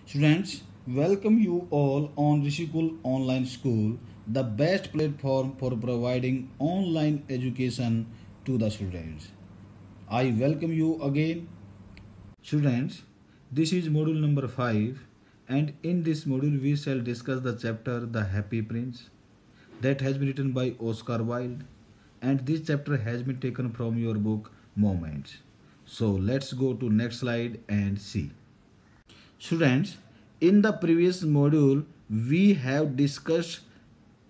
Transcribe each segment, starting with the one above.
Students, welcome you all on Rishikul Online School, the best platform for providing online education to the students. I welcome you again. Students, this is module number 5, and in this module we shall discuss the chapter The Happy Prince that has been written by Oscar Wilde, and this chapter has been taken from your book Moments. So let's go to next slide and see. Students, in the previous module, we have discussed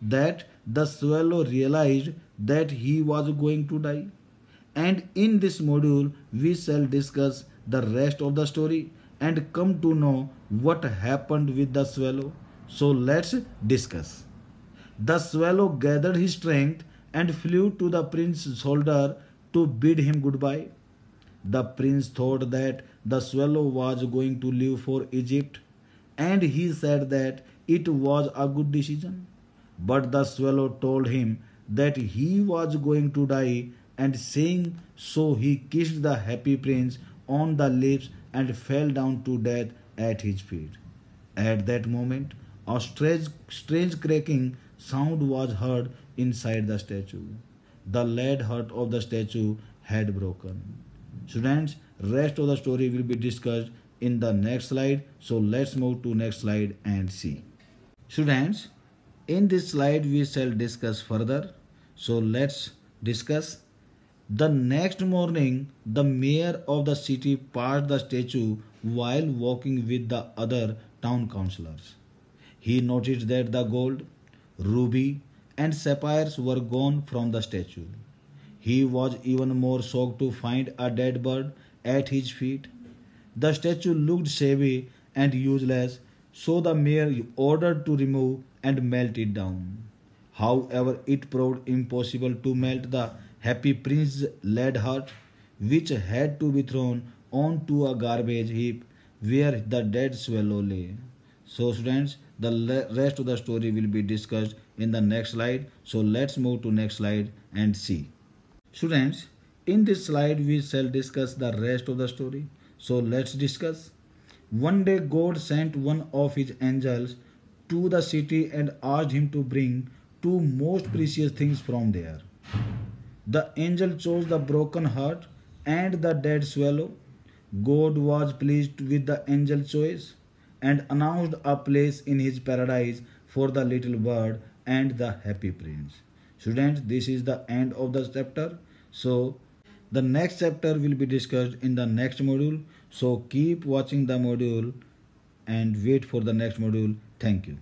that the swallow realized that he was going to die. And in this module, we shall discuss the rest of the story and come to know what happened with the swallow. So let's discuss. The swallow gathered his strength and flew to the prince's shoulder to bid him goodbye. The prince thought that the swallow was going to leave for Egypt, and he said that it was a good decision. But the swallow told him that he was going to die, and saying so, he kissed the happy prince on the lips and fell down to death at his feet. At that moment, a strange cracking sound was heard inside the statue. The lead heart of the statue had broken. Students, rest of the story will be discussed in the next slide. So let's move to next slide and see. Students, in this slide we shall discuss further. So let's discuss. The next morning, the mayor of the city passed the statue while walking with the other town councillors. He noticed that the gold, ruby, and sapphires were gone from the statue. He was even more shocked to find a dead bird at his feet. The statue looked shabby and useless, so the mayor ordered to remove and melt it down. However, it proved impossible to melt the happy prince's lead heart, which had to be thrown onto a garbage heap where the dead swallow lay. So students, the rest of the story will be discussed in the next slide. So let's move to next slide and see. Students, in this slide we shall discuss the rest of the story. So let's discuss. One day God sent one of his angels to the city and asked him to bring two most precious things from there. The angel chose the broken heart and the dead swallow. God was pleased with the angel's choice and announced a place in his paradise for the little bird and the happy prince. Students, this is the end of the chapter. So the next chapter will be discussed in the next module. So keep watching the module and wait for the next module. Thank you.